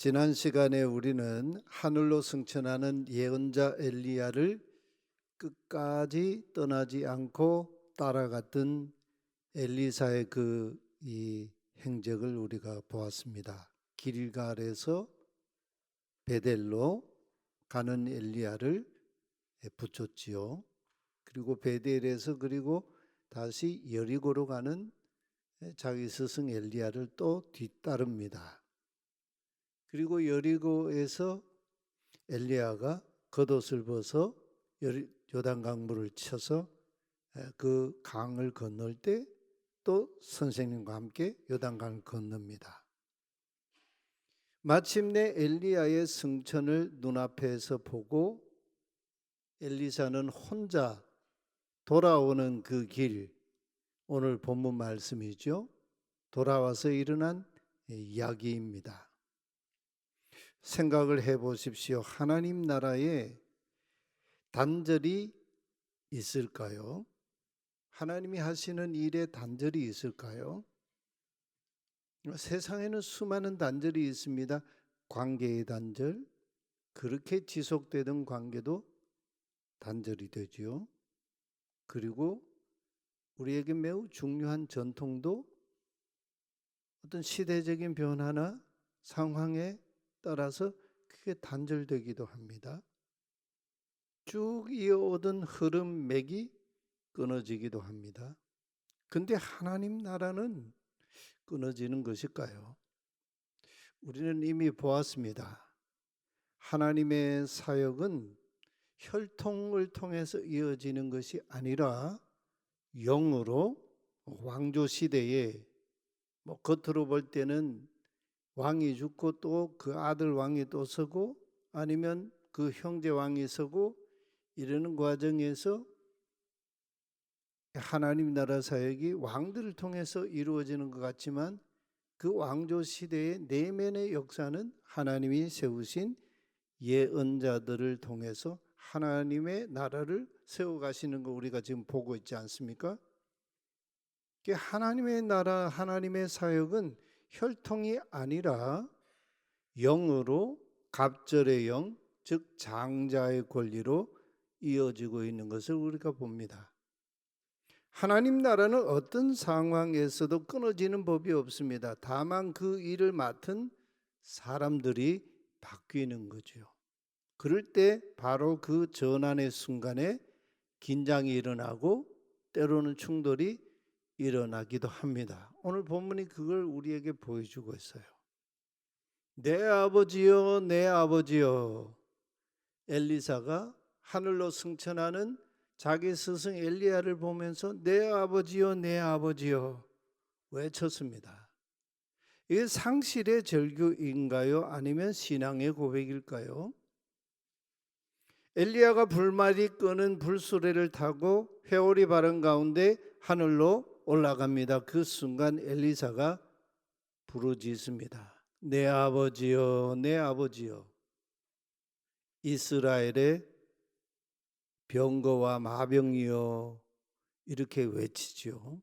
지난 시간에 우리는 하늘로 승천하는 예언자 엘리야를 끝까지 떠나지 않고 따라갔던 엘리사의 이 행적을 우리가 보았습니다. 길갈에서 베델로 가는 엘리야를 붙였지요. 그리고 베델에서 그리고 다시 여리고로 가는 자기 스승 엘리야를 또 뒤따릅니다. 그리고 여리고에서 엘리야가 겉옷을 벗어 요단강물을 쳐서 그 강을 건널 때 또 선생님과 함께 요단강을 건넙니다. 마침내 엘리야의 승천을 눈앞에서 보고 엘리사는 혼자 돌아오는 그 길, 오늘 본문 말씀이죠. 돌아와서 일어난 이야기입니다. 생각을 해보십시오. 하나님 나라에 단절이 있을까요? 하나님이 하시는 일에 단절이 있을까요? 세상에는 수많은 단절이 있습니다. 관계의 단절, 그렇게 지속되던 관계도 단절이 되지요. 그리고 우리에게 매우 중요한 전통도 어떤 시대적인 변화나 상황에 따라서 크게 단절되기도 합니다. 쭉 이어오던 흐름 맥이 끊어지기도 합니다. 근데 하나님 나라는 끊어지는 것일까요? 우리는 이미 보았습니다. 하나님의 사역은 혈통을 통해서 이어지는 것이 아니라 영으로 왕조 시대에 겉으로 볼 때는 왕이 죽고 또 그 아들 왕이 또 서고 아니면 그 형제 왕이 서고 이러는 과정에서 하나님 나라 사역이 왕들을 통해서 이루어지는 것 같지만 그 왕조 시대의 내면의 역사는 하나님이 세우신 예언자들을 통해서 하나님의 나라를 세워가시는 거 우리가 지금 보고 있지 않습니까? 하나님의 나라, 하나님의 사역은 혈통이 아니라 영으로 갑절의 영, 즉 장자의 권리로 이어지고 있는 것을 우리가 봅니다. 하나님 나라는 어떤 상황에서도 끊어지는 법이 없습니다. 다만 그 일을 맡은 사람들이 바뀌는 거죠. 그럴 때 바로 그 전환의 순간에 긴장이 일어나고 때로는 충돌이 일어나기도 합니다. 오늘 본문이 그걸 우리에게 보여주고 있어요. 내 아버지여, 내 아버지여. 엘리사가 하늘로 승천하는 자기 스승 엘리야를 보면서 내 아버지여, 내 아버지여 외쳤습니다. 이게 상실의 절규인가요? 아니면 신앙의 고백일까요? 엘리야가 불말이 끄는 불수레를 타고 회오리 바른 가운데 하늘로 올라갑니다. 그 순간 엘리사가 부르짖습니다. 내 아버지여, 내 아버지여. 이스라엘의 병거와 마병이여, 이렇게 외치죠.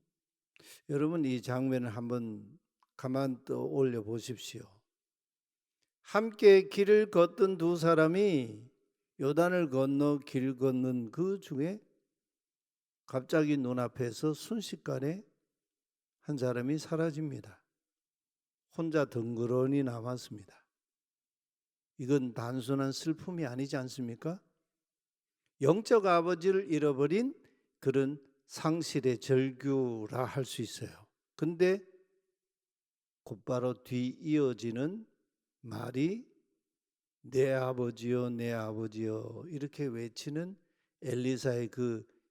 여러분, 이 장면을 한번 가만 떠올려 보십시오. 함께 길을 걷던 두 사람이 요단을 건너 길 걷는 그 중에 갑자기 눈앞에서 순식간에 한 사람이 사라집니다. 혼자 덩그러니 남았습니다. 이건 단순한 슬픔이 아니지 않습니까? 영적 아버지를 잃어버린 그런 상실의 절규라 할 수 있어요. 근데 곧바로 뒤 이어지는 말이 내 아버지여, 내 아버지여 이렇게 외치는 엘리사의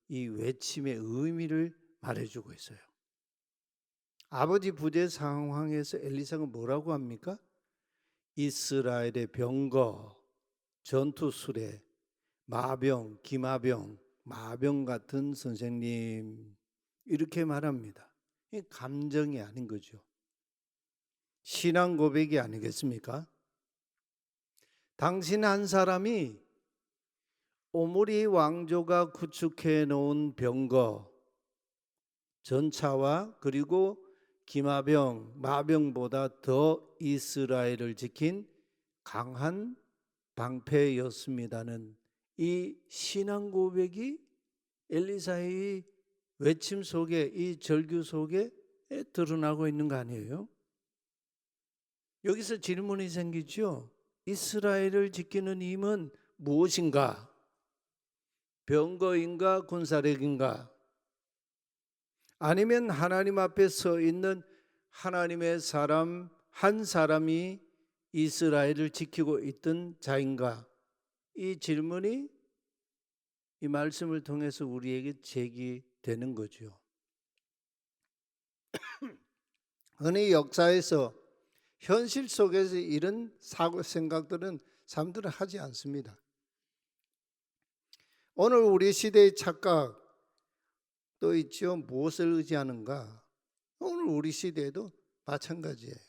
이 외침의 의미를 말해주고 있어요. 아버지 부재 상황에서 엘리사가 뭐라고 합니까? 이스라엘의 병거, 전투수레, 마병, 기마병, 마병 같은 선생님, 이렇게 말합니다. 이 감정이 아닌 거죠. 신앙 고백이 아니겠습니까? 당신 한 사람이 오므리 왕조가 구축해 놓은 병거, 전차와 그리고 기마병, 마병보다 더 이스라엘을 지킨 강한 방패였습니다는 이 신앙 고백이 엘리사의 외침 속에, 이 절규 속에 드러나고 있는 거 아니에요? 여기서 질문이 생기죠. 이스라엘을 지키는 힘은 무엇인가? 병거인가 군사력인가? 아니면 하나님 앞에 서 있는 하나님의 사람 한 사람이 이스라엘을 지키고 있던 자인가? 이 질문이 이 말씀을 통해서 우리에게 제기되는 거죠. 흔히 역사에서 현실 속에서 이런 생각들은 사람들은 하지 않습니다. 오늘 우리 시대의 착각 또 있죠. 무엇을 의지하는가? 오늘 우리 시대에도 마찬가지예요.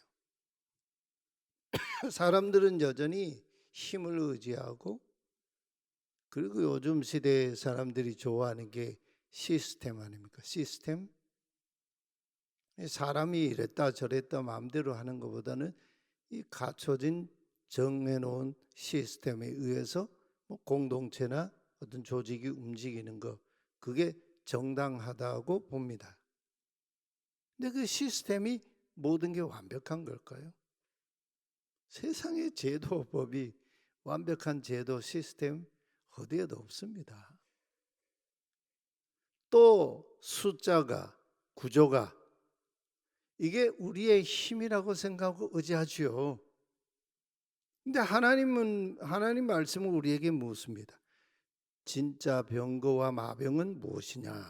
사람들은 여전히 힘을 의지하고, 그리고 요즘 시대 사람들이 좋아하는 게 시스템 아닙니까? 시스템. 사람이 이랬다 저랬다 마음대로 하는 것보다는 이 갖춰진 정해놓은 시스템에 의해서 공동체나 어떤 조직이 움직이는 것, 그게 정당하다고 봅니다. 근데 그 시스템이 모든 게 완벽한 걸까요? 세상의 제도법이 완벽한 제도 시스템 어디에도 없습니다. 또 숫자가, 구조가 이게 우리의 힘이라고 생각하고 의지하지요. 근데 하나님 말씀은 우리에게 묻습니다. 진짜 병거와 마병은 무엇이냐?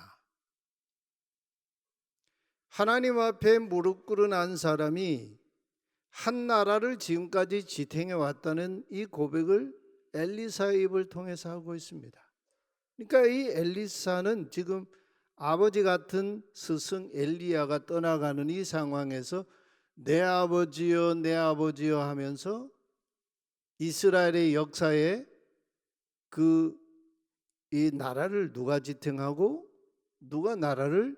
하나님 앞에 무릎 꿇은 한 사람이 한 나라를 지금까지 지탱해 왔다는 이 고백을 엘리사의 입을 통해서 하고 있습니다. 그러니까 이 엘리사는 지금 아버지 같은 스승 엘리야가 떠나가는 이 상황에서 내 아버지여 내 아버지여 하면서 이스라엘의 역사에 이 나라를 누가 지탱하고 누가 나라를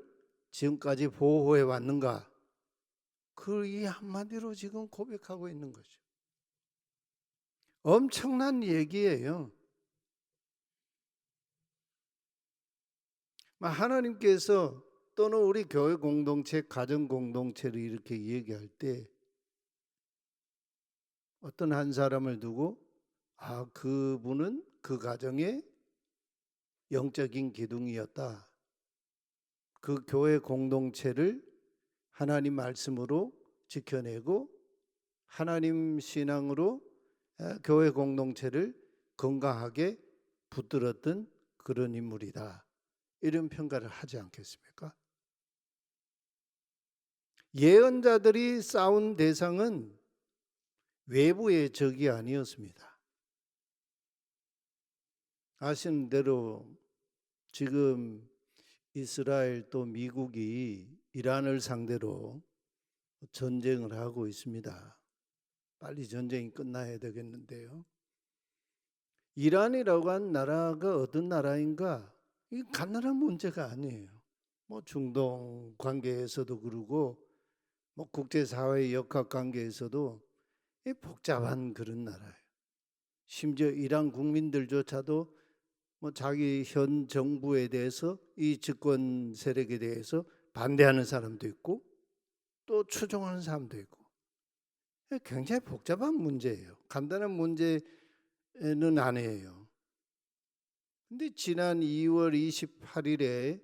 지금까지 보호해 왔는가? 그 이 한마디로 지금 고백하고 있는 거죠. 엄청난 얘기예요. 하나님께서 또는 우리 교회 공동체, 가정 공동체를 이렇게 얘기할 때 어떤 한 사람을 두고 그분은 그 가정의 영적인 기둥이었다. 그 교회 공동체를 하나님 말씀으로 지켜내고 하나님 신앙으로 교회 공동체를 건강하게 붙들었던 그런 인물이다. 이런 평가를 하지 않겠습니까? 예언자들이 싸운 대상은 외부의 적이 아니었습니다. 아시는 대로 지금 이스라엘 또 미국이 이란을 상대로 전쟁을 하고 있습니다. 빨리 전쟁이 끝나야 되겠는데요. 이란이라고 한 나라가 어떤 나라인가? 이 간단한 문제가 아니에요. 중동 관계에서도 그러고 국제사회의 역학 관계에서도 복잡한 그런 나라예요. 심지어 이란 국민들조차도 자기 현 정부에 대해서 이 집권 세력에 대해서 반대하는 사람도 있고 또 추종하는 사람도 있고 굉장히 복잡한 문제예요. 간단한 문제는 아니에요. 근데 지난 2월 28일에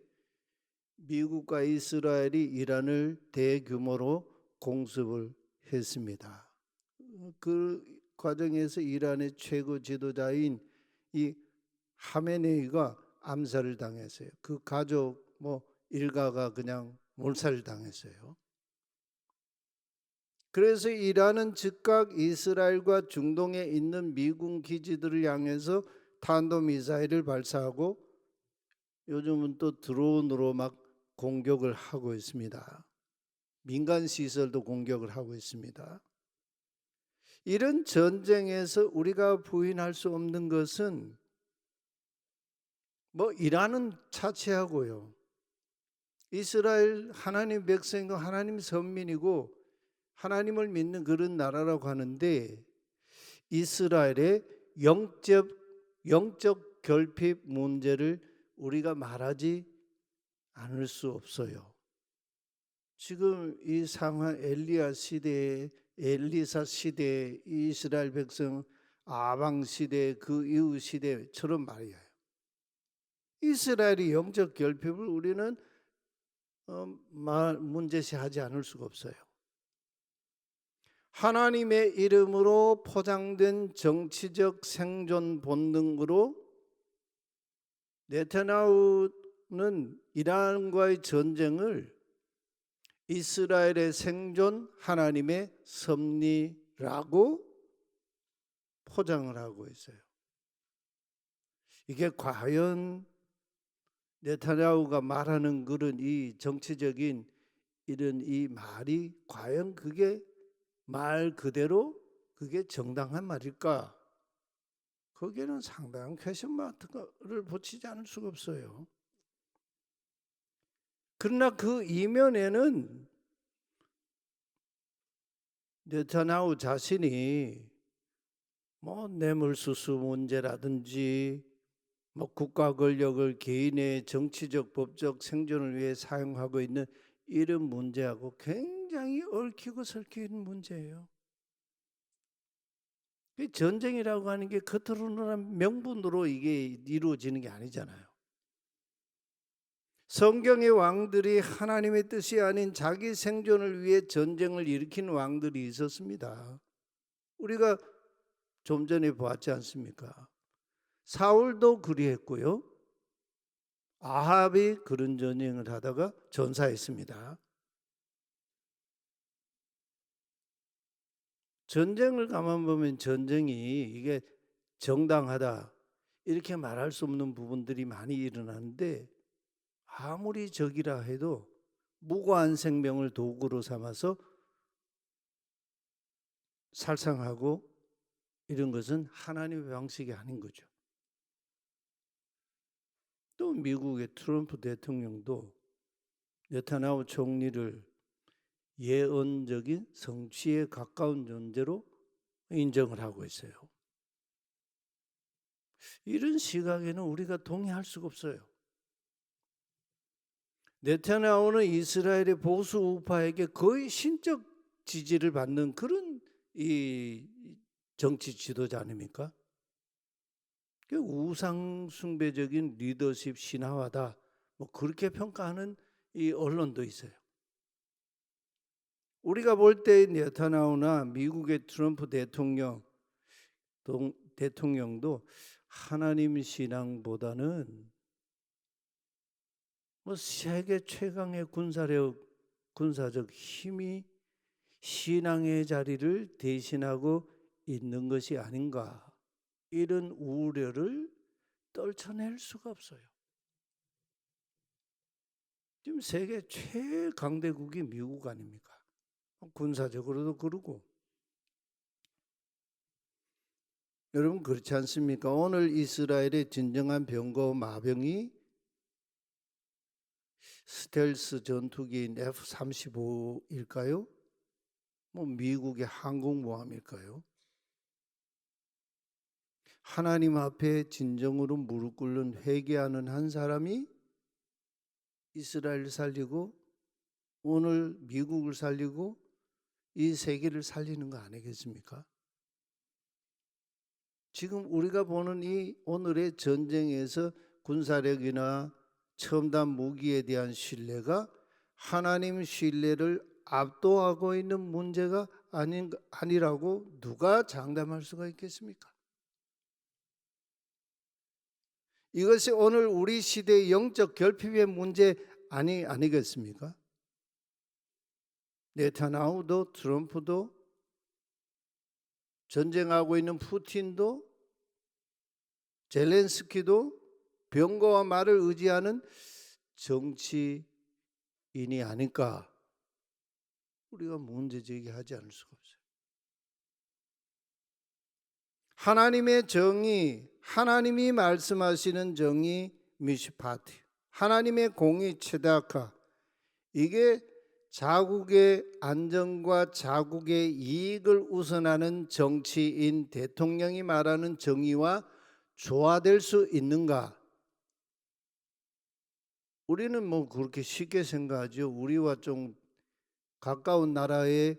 미국과 이스라엘이 이란을 대규모로 공습을 했습니다. 그 과정에서 이란의 최고 지도자인 이 하메네이가 암살을 당했어요. 그 가족 일가가 그냥 몰살을 당했어요. 그래서 이란은 즉각 이스라엘과 중동에 있는 미군 기지들을 향해서 탄도미사일을 발사하고 요즘은 또 드론으로 막 공격을 하고 있습니다. 민간 시설도 공격을 하고 있습니다. 이런 전쟁에서 우리가 부인할 수 없는 것은 이란은 차치하고요. 이스라엘 하나님 백성이고 하나님 선민이고 하나님을 믿는 그런 나라라고 하는데 이스라엘의 영적 결핍 문제를 우리가 말하지 않을 수 없어요. 지금 이 상황 엘리사 시대, 이스라엘 백성 아방 시대, 그 이후 시대처럼 말이에요. 이스라엘의 영적 결핍을 우리는 문제시하지 않을 수가 없어요. 하나님의 이름으로 포장된 정치적 생존 본능으로 네타냐후는 이란과의 전쟁을 이스라엘의 생존, 하나님의 섭리라고 포장을 하고 있어요. 이게 과연 네타냐후가 말하는 그런 이 정치적인 이런 이 말이 과연 그게 말 그대로 그게 정당한 말일까? 거기에는 상당한 퀘스천마크를 붙이지 않을 수가 없어요. 그러나 그 이면에는 네타냐후 자신이 뇌물수수 문제라든지 국가 권력을 개인의 정치적 법적 생존을 위해 사용하고 있는 이런 문제하고 굉장히 얽히고 설키는 문제예요. 전쟁이라고 하는 게 겉으로는 명분으로 이게 이루어지는 게 아니잖아요. 성경의 왕들이 하나님의 뜻이 아닌 자기 생존을 위해 전쟁을 일으킨 왕들이 있었습니다. 우리가 좀 전에 보았지 않습니까? 사울도 그리했고요. 아합이 그런 전쟁을 하다가 전사했습니다. 전쟁을 가만 보면 전쟁이 이게 정당하다 이렇게 말할 수 없는 부분들이 많이 일어나는데 아무리 적이라 해도 무고한 생명을 도구로 삼아서 살상하고 이런 것은 하나님의 방식이 아닌 거죠. 또 미국의 트럼프 대통령도 네타냐후 총리를 예언적인 성취에 가까운 존재로 인정을 하고 있어요. 이런 시각에는 우리가 동의할 수가 없어요. 네타냐후는 이스라엘의 보수 우파에게 거의 신적 지지를 받는 그런 이 정치 지도자 아닙니까? 우상 숭배적인 리더십 신화화다. 그렇게 평가하는 이 언론도 있어요. 우리가 볼 때 네타냐후나 미국의 트럼프 대통령도 하나님 신앙보다는 세계 최강의 군사적 힘이 신앙의 자리를 대신하고 있는 것이 아닌가, 이런 우려를 떨쳐낼 수가 없어요. 지금 세계 최강대국이 미국 아닙니까? 군사적으로도 그러고. 여러분 그렇지 않습니까? 오늘 이스라엘의 진정한 병거 마병이 스텔스 전투기인 F-35일까요? 미국의 항공모함일까요? 하나님 앞에 진정으로 무릎 꿇는 회개하는 한 사람이 이스라엘을 살리고 오늘 미국을 살리고 이 세계를 살리는 거 아니겠습니까? 지금 우리가 보는 이 오늘의 전쟁에서 군사력이나 첨단 무기에 대한 신뢰가 하나님 신뢰를 압도하고 있는 문제가 아니라고 누가 장담할 수가 있겠습니까? 이것이 오늘 우리 시대의 영적 결핍의 문제 아니겠습니까? 네타냐후도 트럼프도 전쟁하고 있는 푸틴도 젤렌스키도 병거와 말을 의지하는 정치인이 아닐까, 우리가 문제 제기하지 않을 수가 없어요. 하나님의 정의, 하나님이 말씀하시는 정의 미시파티, 하나님의 공의 체다카, 이게 자국의 안정과 자국의 이익을 우선하는 정치인 대통령이 말하는 정의와 조화될 수 있는가? 우리는 뭐 그렇게 쉽게 생각하죠. 우리와 좀 가까운 나라의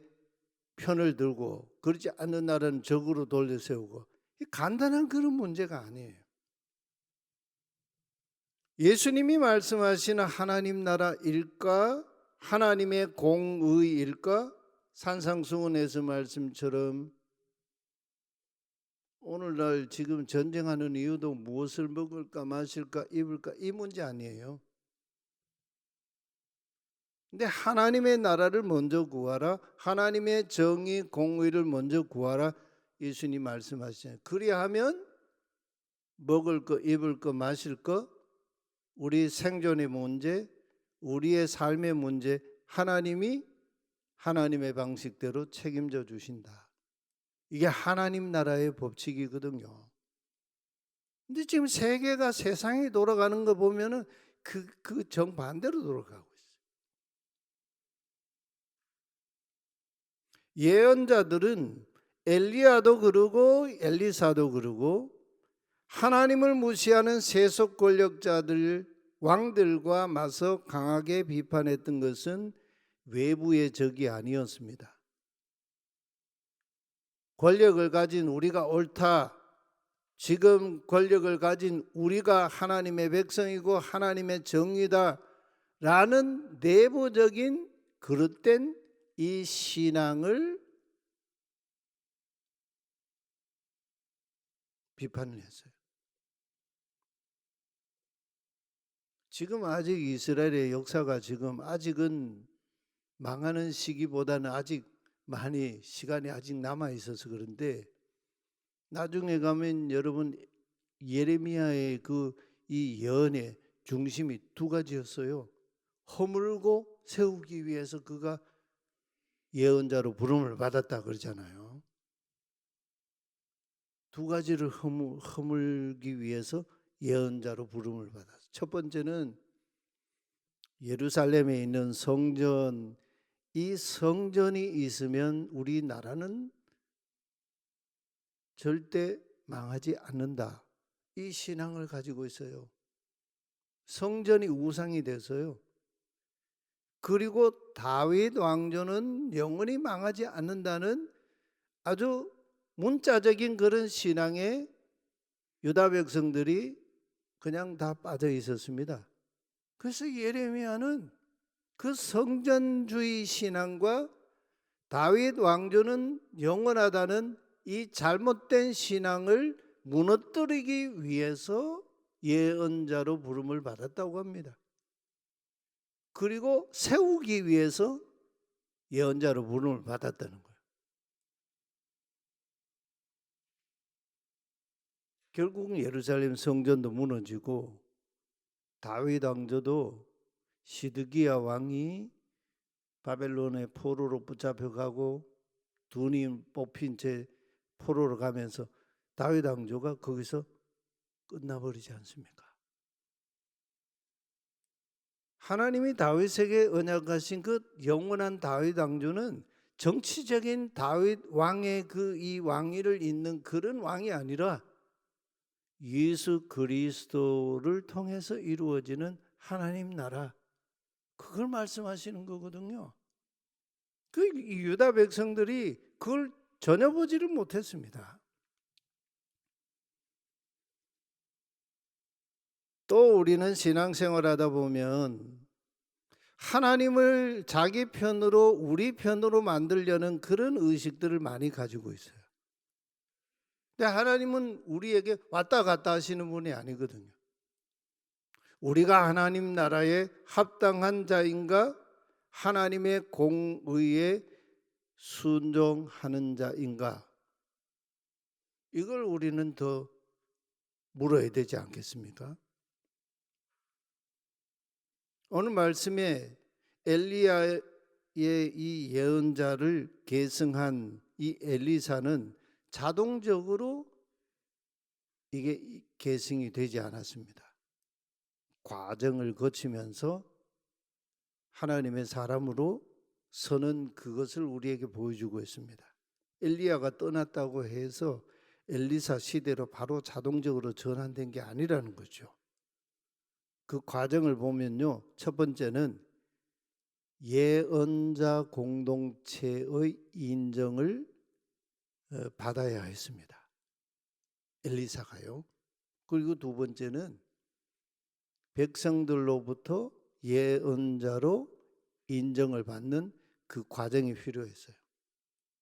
편을 들고 그렇지 않은 나라는 적으로 돌려 세우고, 간단한 그런 문제가 아니에요. 예수님이 말씀하시는 하나님 나라일까? 하나님의 공의일까? 산상수훈에서 말씀처럼 오늘날 지금 전쟁하는 이유도 무엇을 먹을까 마실까 입을까 이 문제 아니에요. 근데 하나님의 나라를 먼저 구하라, 하나님의 정의 공의를 먼저 구하라, 예수님 말씀하시잖아요. 그리하면 먹을 거 입을 거 마실 거, 우리 생존의 문제, 우리의 삶의 문제 하나님이 하나님의 방식대로 책임져 주신다. 이게 하나님 나라의 법칙이거든요. 근데 지금 세계가 세상이 돌아가는 거 보면은 그 정반대로 돌아가고 있어요. 예언자들은 엘리야도 그러고 엘리사도 그러고 하나님을 무시하는 세속 권력자들 왕들과 맞서 강하게 비판했던 것은 외부의 적이 아니었습니다. 권력을 가진 우리가 옳다, 지금 권력을 가진 우리가 하나님의 백성이고 하나님의 정의다 라는 내부적인 그릇된 이 신앙을 비판을 했어요. 지금 아직 이스라엘의 역사가 지금 아직은 망하는 시기보다는 아직 많이 시간이 아직 남아 있어서 그런데, 나중에 가면 여러분 예레미야의 이 예언의 중심이 두 가지였어요. 허물고 세우기 위해서 그가 예언자로 부름을 받았다 그러잖아요. 두 가지를 허물기 위해서 예언자로 부름을 받았어요. 첫 번째는 예루살렘에 있는 성전, 이 성전이 있으면 우리나라는 절대 망하지 않는다, 이 신앙을 가지고 있어요. 성전이 우상이 돼서요. 그리고 다윗 왕조는 영원히 망하지 않는다는 아주 문자적인 그런 신앙에 유다 백성들이 그냥 다 빠져 있었습니다. 그래서 예레미야는 그 성전주의 신앙과 다윗 왕조는 영원하다는 이 잘못된 신앙을 무너뜨리기 위해서 예언자로 부름을 받았다고 합니다. 그리고 세우기 위해서 예언자로 부름을 받았다는 거예요. 결국 예루살렘 성전도 무너지고 다윗 왕조도 시드기야 왕이 바벨론의 포로로 붙잡혀가고 두님 뽑힌 채 포로로 가면서 다윗 왕조가 거기서 끝나버리지 않습니까? 하나님이 다윗에게 언약하신 그 영원한 다윗 왕조는 정치적인 다윗 왕의 이 왕위를 잇는 그런 왕이 아니라 예수 그리스도를 통해서 이루어지는 하나님 나라, 그걸 말씀하시는 거거든요. 그 유다 백성들이 그걸 전혀 보지를 못했습니다. 또 우리는 신앙생활하다 보면 하나님을 자기 편으로 우리 편으로 만들려는 그런 의식들을 많이 가지고 있어요. 근데 하나님은 우리에게 왔다 갔다 하시는 분이 아니거든요. 우리가 하나님 나라에 합당한 자인가, 하나님의 공의에 순종하는 자인가, 이걸 우리는 더 물어야 되지 않겠습니까? 오늘 말씀에 엘리야의 이 예언자를 계승한 이 엘리사는 자동적으로 이게 계승이 되지 않았습니다. 과정을 거치면서 하나님의 사람으로 선은 그것을 우리에게 보여주고 있습니다. 엘리야가 떠났다고 해서 엘리사 시대로 바로 자동적으로 전환된 게 아니라는 거죠. 그 과정을 보면요, 첫 번째는 예언자 공동체의 인정을 받아야 했습니다. 엘리사가요. 그리고 두 번째는 백성들로부터 예언자로 인정을 받는 그 과정이 필요했어요.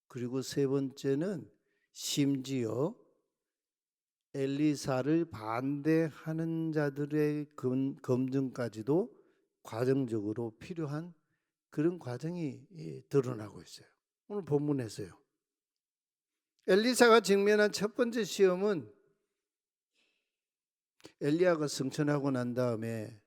그리고 세 번째는 심지어 엘리사를 반대하는 자들의 검증까지도 과정적으로 필요한 그런 과정이 드러나고 있어요. 오늘 본문에서요. 엘리사가 직면한 첫 번째 시험은 엘리야가 승천하고 난 다음에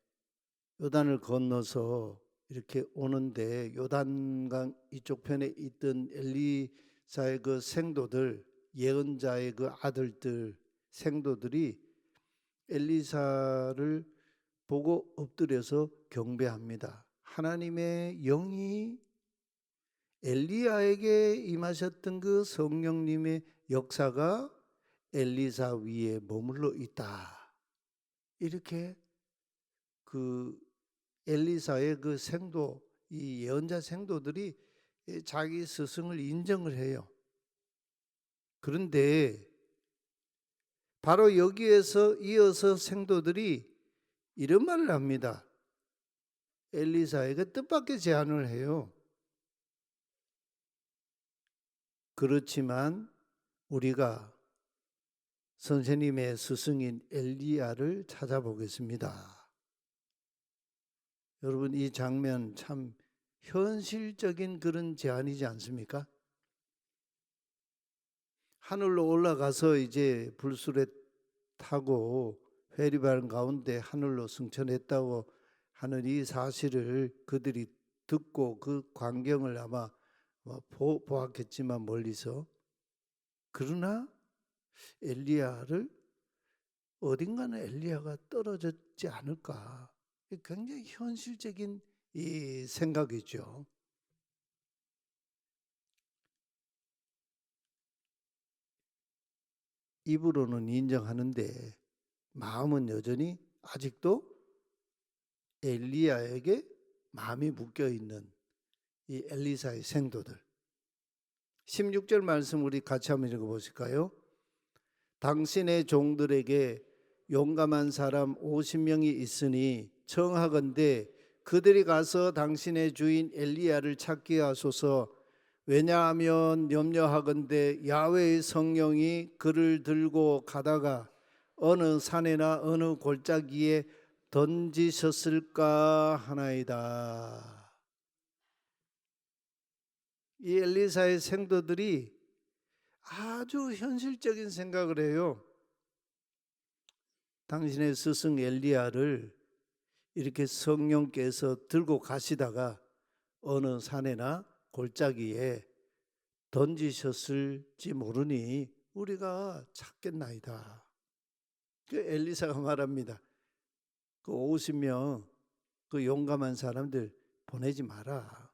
요단을 건너서 이렇게 오는데 요단강 이쪽 편에 있던 엘리사의 그 생도들, 예언자의 그 아들들, 생도들이 엘리사를 보고 엎드려서 경배합니다. 하나님의 영이 엘리야에게 임하셨던 그 성령님의 역사가 엘리사 위에 머물러 있다. 이렇게 그 엘리사의 그 생도, 이 예언자 생도들이 자기 스승을 인정을 해요. 그런데 바로 여기에서 이어서 생도들이 이런 말을 합니다. 엘리사에게 뜻밖의 제안을 해요. 그렇지만 우리가 선생님의 스승인 엘리야를 찾아보겠습니다. 여러분, 이 장면 참 현실적인 그런 제안이지 않습니까? 하늘로 올라가서 이제 불수레 타고 회리발 가운데 하늘로 승천했다고 하는 이 사실을 그들이 듣고 그 광경을 아마 보았겠지만 멀리서, 그러나 엘리야를 어딘가는 엘리야가 떨어졌지 않을까, 굉장히 현실적인 이 생각이죠. 입으로는 인정하는데 마음은 여전히 아직도 엘리야에게 마음이 묶여 있는 이 엘리사의 생도들. 16절 말씀 우리 같이 한번 읽어보실까요? 당신의 종들에게 용감한 사람 50명이 있으니 청하건대 그들이 가서 당신의 주인 엘리야를 찾게 하소서. 왜냐하면 염려하건대 야훼의 성령이 그를 들고 가다가 어느 산에나 어느 골짜기에 던지셨을까 하나이다. 이 엘리사의 생도들이 아주 현실적인 생각을 해요. 당신의 스승 엘리야를 이렇게 성령께서 들고 가시다가 어느 산에나 골짜기에 던지셨을지 모르니 우리가 찾겠나이다. 그 엘리사가 말합니다. 그 50명 그 용감한 사람들 보내지 마라.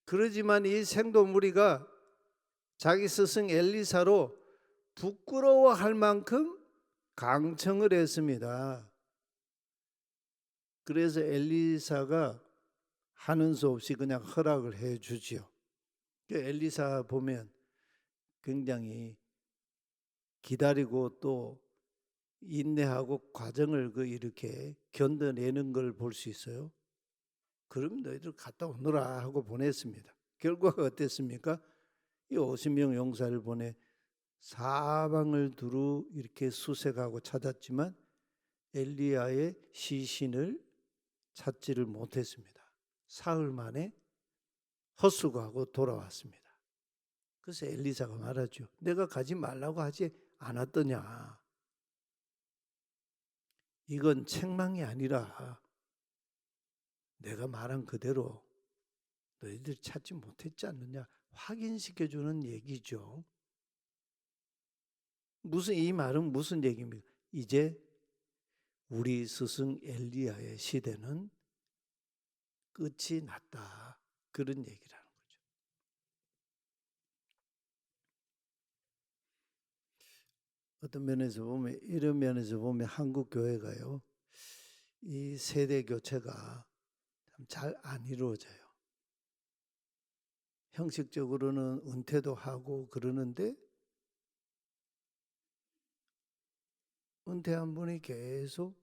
그러지만 이 생도 무리가 자기 스승 엘리사로 부끄러워할 만큼 강청을 했습니다. 그래서 엘리사가 하는 수 없이 그냥 허락을 해 주지요. 엘리사 보면 굉장히 기다리고 또 인내하고 과정을 이렇게 견뎌내는 걸 볼 수 있어요. 그럼 너희들 갔다 오너라 하고 보냈습니다. 결과가 어땠습니까? 이 50명 용사를 보내 사방을 두루 이렇게 수색하고 찾았지만 엘리야의 시신을 찾지를 못했습니다. 사흘 만에 헛수고하고 돌아왔습니다. 그래서 엘리사가 말하죠. 내가 가지 말라고 하지 않았더냐. 이건 책망이 아니라 내가 말한 그대로 너희들 찾지 못했지 않느냐 확인시켜주는 얘기죠. 이 말은 무슨 얘기입니까? 이제 우리 스승 엘리야의 시대는 끝이 났다. 그런 얘기라는 거죠. 어떤 면에서 보면, 이런 면에서 보면 한국 교회가요, 이 세대 교체가 참 잘 안 이루어져요. 형식적으로는 은퇴도 하고 그러는데 은퇴한 분이 계속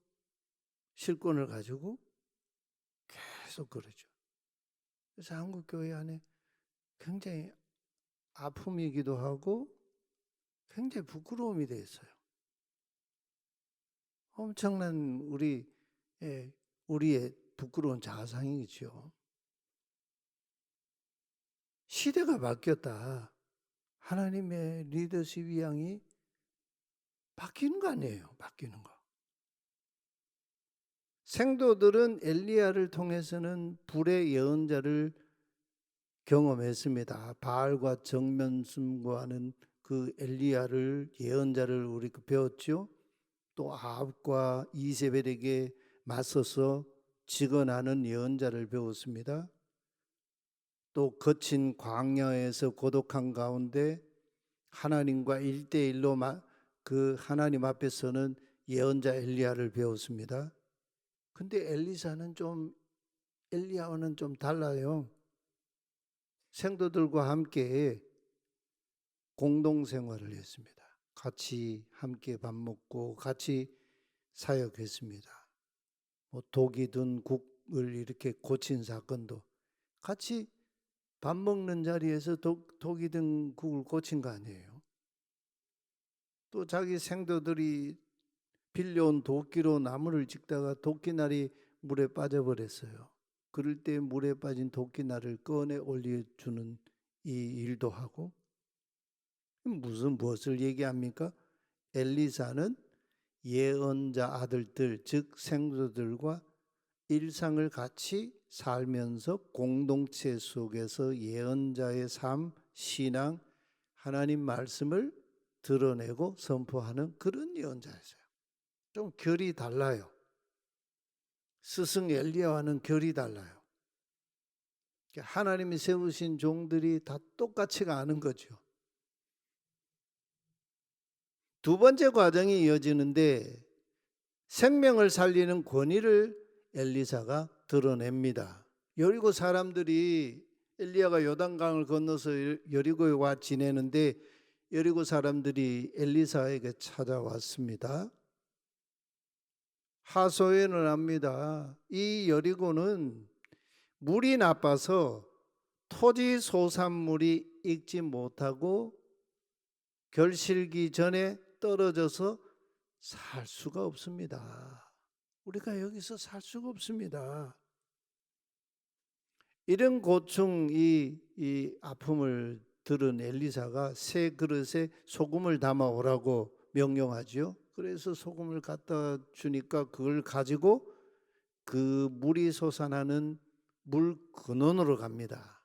실권을 가지고 계속 그러죠. 그래서 한국 교회 안에 굉장히 아픔이기도 하고 굉장히 부끄러움이 돼 있어요. 엄청난 우리의 부끄러운 자아상이죠. 시대가 바뀌었다. 하나님의 리더십 이양이 바뀌는 거 아니에요. 바뀌는 거. 생도들은 엘리야를 통해서는 불의 예언자를 경험했습니다. 바알과 정면 승부하는 그 엘리야를, 예언자를 우리가 배웠죠. 또 아합과 이세벨에게 맞서서 직언하는 예언자를 배웠습니다. 또 거친 광야에서 고독한 가운데 하나님과 1대1로 그 하나님 앞에서는 예언자 엘리야를 배웠습니다. 근데 엘리야와는 좀 달라요. 생도들과 함께 공동생활을 했습니다. 같이 함께 밥 먹고 같이 사역했습니다. 독이 든 국을 이렇게 고친 사건도 같이 밥 먹는 자리에서 독이 든 국을 고친 거 아니에요. 또 자기 생도들이 빌려온 도끼로 나무를 찍다가 도끼날이 물에 빠져버렸어요. 그럴 때 물에 빠진 도끼날을 꺼내 올려주는 이 일도 하고, 무엇을 얘기합니까? 엘리사는 예언자 아들들, 즉 생도들과 일상을 같이 살면서 공동체 속에서 예언자의 삶, 신앙, 하나님 말씀을 드러내고 선포하는 그런 예언자였어요. 좀 결이 달라요. 스승 엘리야와는 결이 달라요. 하나님이 세우신 종들이 다 똑같이가 않은 거죠. 두 번째 과정이 이어지는데 생명을 살리는 권위를 엘리사가 드러냅니다. 여리고 사람들이 엘리야가 요단강을 건너서 여리고에 와 지내는데 여리고 사람들이 엘리사에게 찾아왔습니다. 하소연을 합니다. 이 여리고는 물이 나빠서 토지 소산물이 익지 못하고 결실기 전에 떨어져서 살 수가 없습니다. 우리가 여기서 살 수가 없습니다. 이런 고충, 이 아픔을 들은 엘리사가 새 그릇에 소금을 담아 오라고 명령하지요. 그래서 소금을 갖다 주니까 그걸 가지고 그 물이 솟아나는 물 근원으로 갑니다.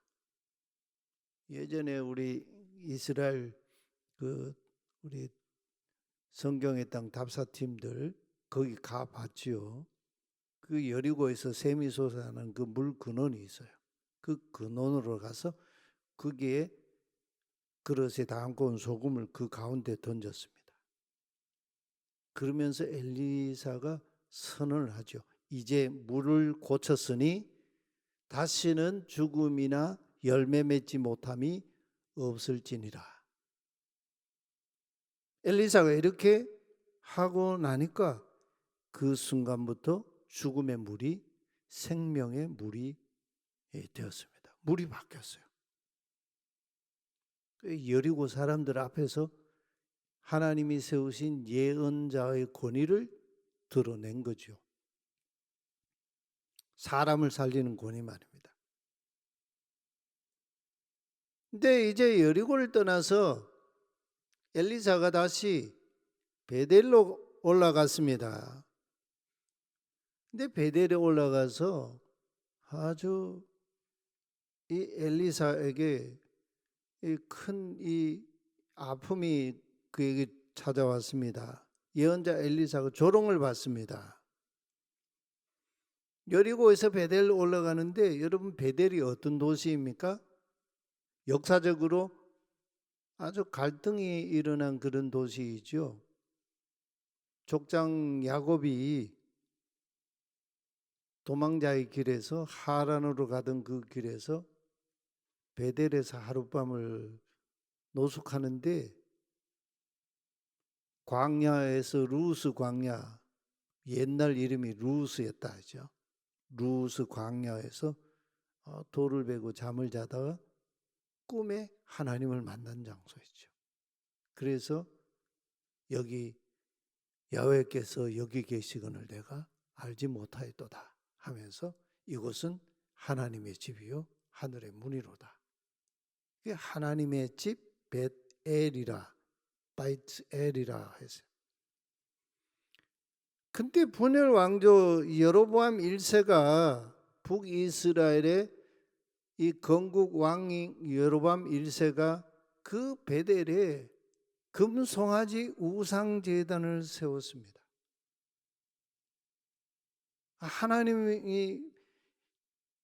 예전에 우리 이스라엘 우리 성경의 땅 답사팀들 거기 가 봤지요. 그 여리고에서 샘이 솟아나는 그 물 근원이 있어요. 그 근원으로 가서 거기에 그릇에 담고 온 소금을 그 가운데 던졌습니다. 그러면서 엘리사가 선언을 하죠. 이제 물을 고쳤으니 다시는 죽음이나 열매 맺지 못함이 없을지니라. 엘리사가 이렇게 하고 나니까 그 순간부터 죽음의 물이 생명의 물이 되었습니다. 물이 바뀌었어요. 여리고 사람들 앞에서 하나님이 세우신 예언자의 권위를 드러낸 거죠. 사람을 살리는 권위 말입니다. 근데 이제 여리고를 떠나서 엘리사가 다시 베델로 올라갔습니다. 근데 베델에 올라가서 아주 이 엘리사에게 큰 아픔이 그에게 찾아왔습니다. 예언자 엘리사가 조롱을 받습니다. 여리고에서 베델 올라가는데 여러분 베델이 어떤 도시입니까? 역사적으로 아주 갈등이 일어난 그런 도시이죠. 족장 야곱이 도망자의 길에서 하란으로 가던 그 길에서 베델에서 하룻밤을 노숙하는데 광야에서 루스 광야, 옛날 이름이 루스였다 하죠. 루스 광야에서 돌을 베고 잠을 자다가 꿈에 하나님을 만난 장소였죠. 그래서 여기 야훼께서 여기 계시거늘 내가 알지 못하였도다 하면서 이곳은 하나님의 집이요 하늘의 문이로다. 이게 하나님의 집 벳엘이라 바이트엘이라 했어요. 근데 분열 왕조 여로보암 1세가 북이스라엘의 이 건국 왕인 여로보암 1세가 그 베델에 금송아지 우상 제단을 세웠습니다. 하나님이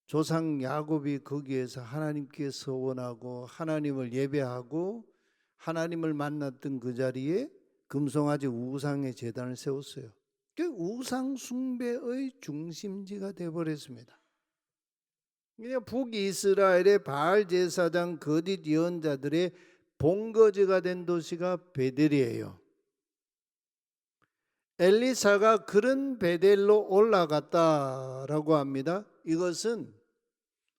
조상 야곱이 거기에서 하나님께 서원하고 하나님을 예배하고 하나님을 만났던 그 자리에 금송아지 우상의 제단을 세웠어요. 그 우상 숭배의 중심지가 되어버렸습니다. 북이스라엘의 바알 제사장 거짓 예언자들의 본거지가 된 도시가 베델이에요. 엘리사가 그런 베델로 올라갔다라고 합니다. 이것은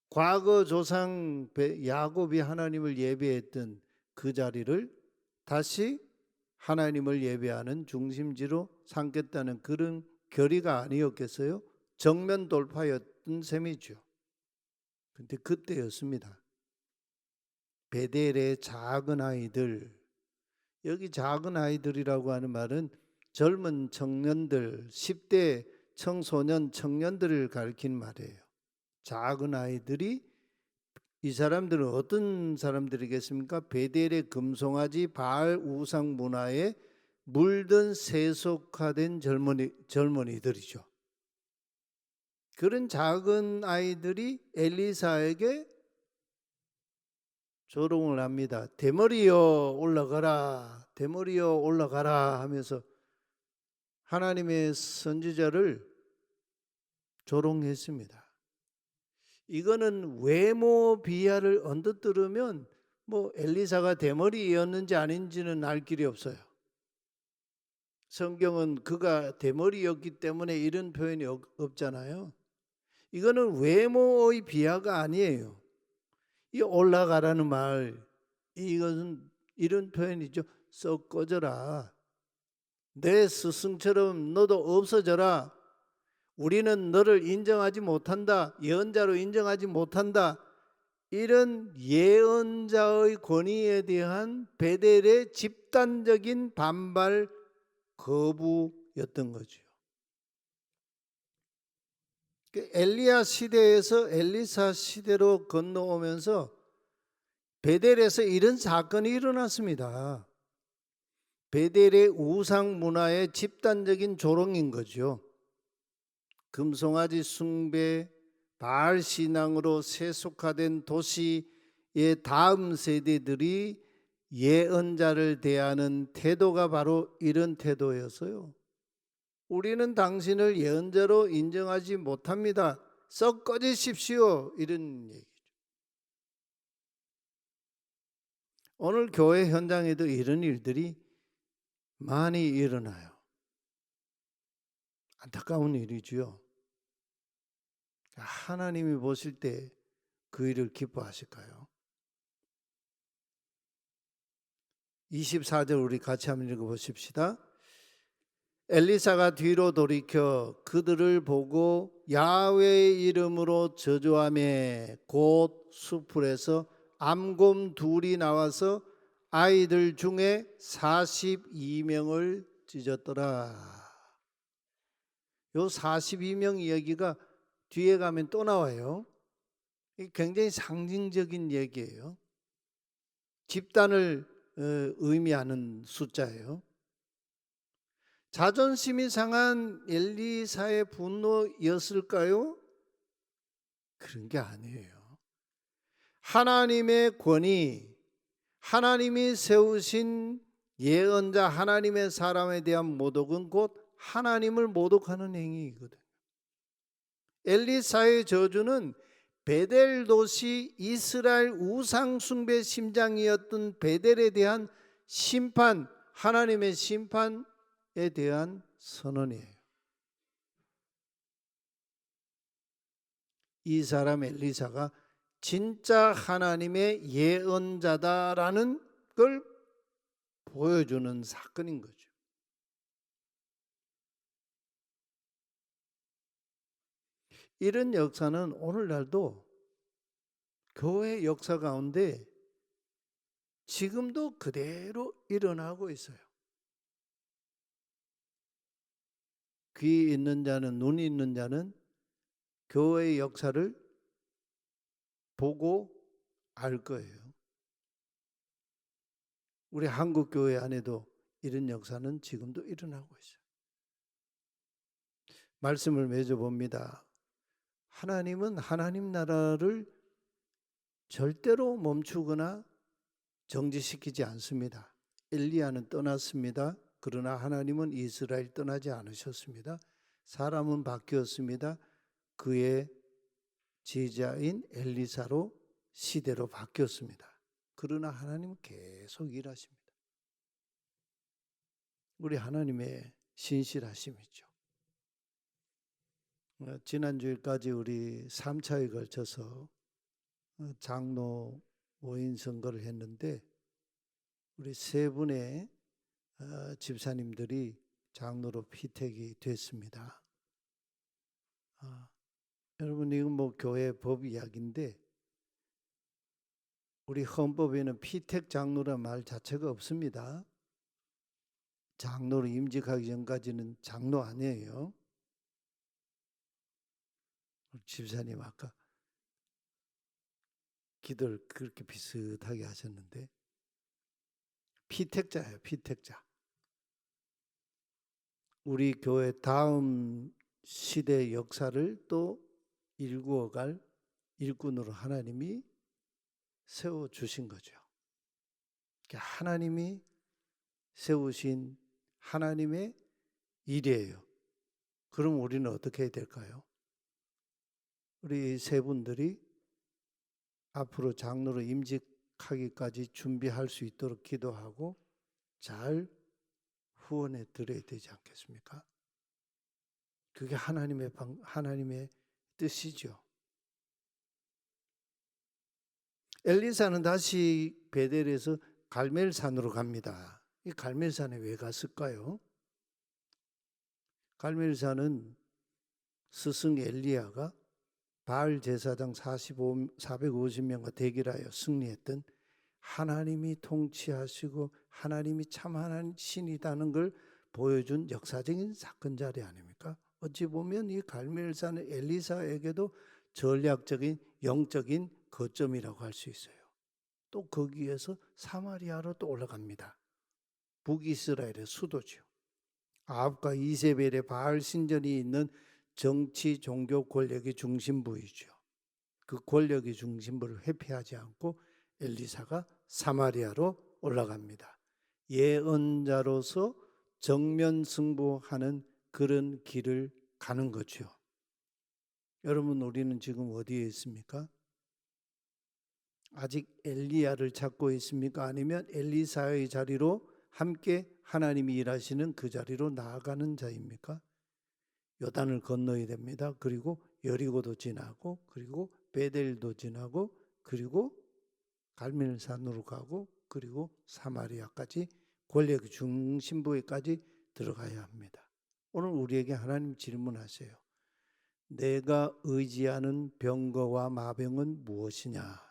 과거 조상 야곱이 하나님을 예배했던 그 자리를 다시 하나님을 예배하는 중심지로 삼겠다는 그런 결의가 아니었겠어요? 정면 돌파였던 셈이죠. 그런데 그때였습니다. 베델의 작은 아이들, 여기 작은 아이들이라고 하는 말은 젊은 청년들, 10대 청소년, 청년들을 가리킨 말이에요. 작은 아이들이 이 사람들은 어떤 사람들이겠습니까? 베델의 금송아지 바알 우상 문화에 물든 세속화된 젊은이들이죠. 그런 작은 아이들이 엘리사에게 조롱을 합니다. 대머리여 올라가라, 대머리여 올라가라 하면서 하나님의 선지자를 조롱했습니다. 이거는 외모 비하를 언뜻 들으면 뭐 엘리사가 대머리였는지 아닌지는 알 길이 없어요. 성경은 그가 대머리였기 때문에 이런 표현이 없잖아요. 이거는 외모의 비하가 아니에요. 이 올라가라는 말, 이것은 이런 표현이죠. 썩 꺼져라. 내 스승처럼 너도 없어져라. 우리는 너를 인정하지 못한다. 예언자로 인정하지 못한다. 이런 예언자의 권위에 대한 베델의 집단적인 반발 거부였던 거죠. 엘리야 시대에서 엘리사 시대로 건너오면서 베델에서 이런 사건이 일어났습니다. 베델의 우상 문화의 집단적인 조롱인 거죠. 금송아지 숭배, 바알 신앙으로 세속화된 도시의 다음 세대들이 예언자를 대하는 태도가 바로 이런 태도였어요. 우리는 당신을 예언자로 인정하지 못합니다. 썩 꺼지십시오. 이런 얘기죠. 오늘 교회 현장에도 이런 일들이 많이 일어나요. 안타까운 일이죠. 하나님이 보실 때 그 일을 기뻐하실까요? 24절 우리 같이 한번 읽어보십시다. 엘리사가 뒤로 돌이켜 그들을 보고 야훼의 이름으로 저주하며 곧 수풀에서 암곰 둘이 나와서 아이들 중에 42명을 찢었더라. 요 42명 이야기가 뒤에 가면 또 나와요. 굉장히 상징적인 얘기예요. 집단을 의미하는 숫자예요. 자존심이 상한 엘리사의 분노였을까요? 그런 게 아니에요. 하나님의 권위, 하나님이 세우신 예언자 하나님의 사람에 대한 모독은 곧 하나님을 모독하는 행위이거든요. 엘리사의 저주는 베델 도시 이스라엘 우상 숭배 심장이었던 베델에 대한 심판, 하나님의 심판에 대한 선언이에요. 이 사람 엘리사가 진짜 하나님의 예언자다라는 걸 보여주는 사건인 거죠. 이런 역사는 오늘날도 교회 역사 가운데 지금도 그대로 일어나고 있어요. 귀 있는 자는, 눈이 있는 자는 교회의 역사를 보고 알 거예요. 우리 한국 교회 안에도 이런 역사는 지금도 일어나고 있어요. 말씀을 맺어봅니다. 하나님은 하나님 나라를 절대로 멈추거나 정지시키지 않습니다. 엘리야는 떠났습니다. 그러나 하나님은 이스라엘 떠나지 않으셨습니다. 사람은 바뀌었습니다. 그의 제자인 엘리사로 시대로 바뀌었습니다. 그러나 하나님은 계속 일하십니다. 우리 하나님의 신실하심이죠. 지난주일까지 우리 3차에 걸쳐서 장로 5인 선거를 했는데 우리 세 분의 집사님들이 장로로 피택이 됐습니다. 여러분 이건 뭐 교회 법 이야기인데 우리 헌법에는 피택 장로란 말 자체가 없습니다. 장로로 임직하기 전까지는 장로 아니에요. 집사님 아까 기도를 그렇게 비슷하게 하셨는데 피택자예요. 피택자. 우리 교회 다음 시대 역사를 또 일구어갈 일꾼으로 하나님이 세워주신 거죠. 하나님이 세우신 하나님의 일이에요. 그럼 우리는 어떻게 해야 될까요? 우리 세 분들이 앞으로 장로로 임직하기까지 준비할 수 있도록 기도하고 잘 후원해 드려야 되지 않겠습니까? 그게 하나님의 뜻이죠. 엘리사는 다시 베델에서 갈멜산으로 갑니다. 이 갈멜산에 왜 갔을까요? 갈멜산은 스승 엘리야가 바알 제사장 450명과 대결하여 승리했던 하나님이 통치하시고 하나님이 참 하나님 신이라는 걸 보여준 역사적인 사건 자리 아닙니까? 어찌 보면 이 갈멜산은 엘리사에게도 전략적인 영적인 거점이라고 할 수 있어요. 또 거기에서 사마리아로 또 올라갑니다. 북이스라엘의 수도죠. 아합과 이세벨의 바알 신전이 있는 정치 종교 권력의 중심부이죠. 그 권력의 중심부를 회피하지 않고 엘리사가 사마리아로 올라갑니다. 예언자로서 정면 승부하는 그런 길을 가는 거죠. 여러분 우리는 지금 어디에 있습니까? 아직 엘리야를 찾고 있습니까? 아니면 엘리사의 자리로 함께 하나님이 일하시는 그 자리로 나아가는 자입니까? 요단을 건너야 됩니다. 그리고 여리고도 지나고 그리고 베델도 지나고 그리고 갈멜산으로 가고 그리고 사마리아까지 권력의 중심부에까지 들어가야 합니다. 오늘 우리에게 하나님 질문하세요. 내가 의지하는 병거와 마병은 무엇이냐?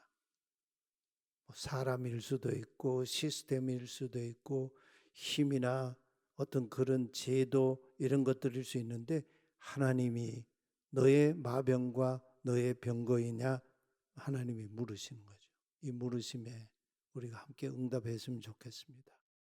사람일 수도 있고 시스템일 수도 있고 힘이나 어떤 그런 제도 이런 것들일 수 있는데 하나님이 너의 마병과 너의 병거이냐 하나님이 물으시는 거죠. 이 물으심에 우리가 함께 응답했으면 좋겠습니다.